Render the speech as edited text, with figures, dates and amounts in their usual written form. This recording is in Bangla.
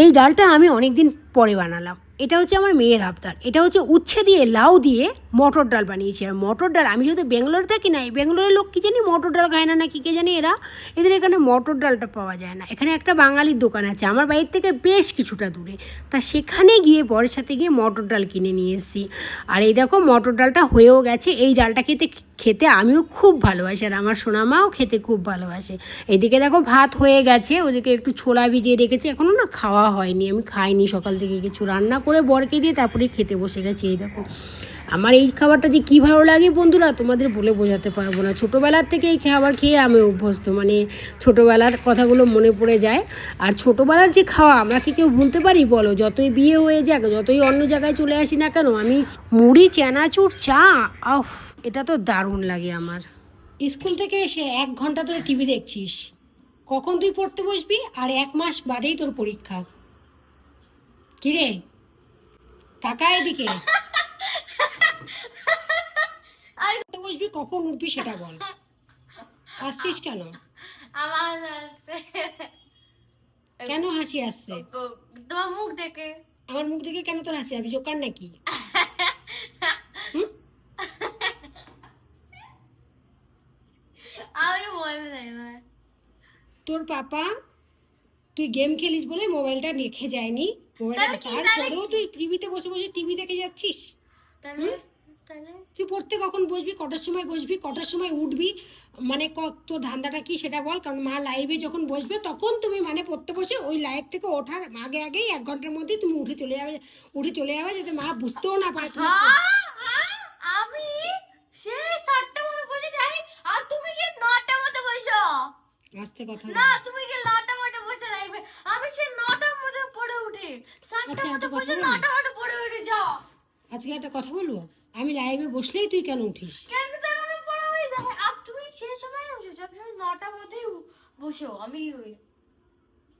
এই ডালটা আমি অনেক দিন পরে বানালাম। এটা হচ্ছে আমার মেয়ের আবদার। এটা হচ্ছে উচ্ছে দিয়ে লাউ দিয়ে মটর ডাল বানিয়েছি। আর মটর ডাল, আমি যেহেতু ব্যাঙ্গালোরে থাকি না, এই ব্যাঙ্গালোরের লোক কী জানি মটর ডাল খায় না নাকি কে জানি, এদের এখানে মটর ডালটা পাওয়া যায় না। এখানে একটা বাঙালির দোকান আছে আমার বাড়ির থেকে বেশ কিছুটা দূরে, তা সেখানে গিয়ে বরের সাথে গিয়ে মটর ডাল কিনে নিয়ে এসেছি। আর এই দেখো মটর ডালটা হয়েও গেছে। এই ডালটা খেতে খেতে আমিও খুব ভালোবাসি, আর আমার সোনা মাও খেতে খুব ভালোবাসে। এদিকে দেখো ভাত হয়ে গেছে, ওদিকে একটু ছোলা ভিজিয়ে রেখেছি, এখনও না খাওয়া হয়নি, আমি খাইনি সকাল থেকে কিছু, রান্না করে বরকে দিয়ে তারপরে খেতে বসে গেছি। এই দেখো আমার এই খাবারটা যে কী ভালো লাগে বন্ধুরা, তোমাদের বলে বোঝাতে পারবো না। ছোটোবেলার থেকে এই খাবার খেয়ে আমি অভ্যস্ত, মানে ছোটোবেলার কথাগুলো মনে পড়ে যায়। আর ছোটোবেলার যে খাওয়া আমরা কি কেউ ভুলতে পারি বলো? যতই বিয়ে হয়ে যাক, যতই অন্য জায়গায় চলে আসি না কেন, আমি মুড়ি চানাচুর চা, আহ, এটা তো দারুণ লাগে আমার। স্কুল থেকে এসে 1 ঘন্টা ধরে টিভি দেখছিস, কখন তুই পড়তে বসবি? আর 1 মাস বাদেই তোর পরীক্ষা। কিরে টাকা এদিকে বসবি, কখন উঠবি সেটা বল। আসছিস কেন? আমার কেন হাসি আসছে তোমার মুখ দেখে? আমার মুখ দেখে কেন তোর হাসি? আমি জোকার নাকি? আমি বলে নাই তোর পাপা তুই গেম খেলিস বলে মোবাইলটা রেখে যায়নি, মোবাইলটা তারপরেও তুই টিভিতে বসে বসে টিভি দেখে যাচ্ছিস। তুই পড়তে কখন বসবি, কটার সময় বসবি, কটার সময় উঠবি, মানে তোর ধান্দাটা কি সেটা বল। কারণ মা লাইভে যখন বসবে তখন তুমি মানে পড়তে বসে ওই লাইভ থেকে ওঠার আগেই 1 ঘন্টার মধ্যেই তুমি উঠে চলে যাবে যাতে মা বুঝতেও না পারে। আমি সে 7টার মধ্যে বসে যাই আর তুমি কি 9টার মধ্যে বসো? আস্তে কথা না, তুমি কি 9টার মধ্যে বসে লাইভে? আমি সে 9টার মধ্যে পড়ে উঠি, 7টার মধ্যে বসে 9টার মধ্যে পড়ে উঠে যাও। আজকে একটা কথা বলবো, আমি লাইভে বসলেই তুই কেন উঠিস? কেন আমি পড়া হয়ে যাবে? আর তুমি সেই সময় উঠে যাও, 9টার মধ্যেই বসো। আমি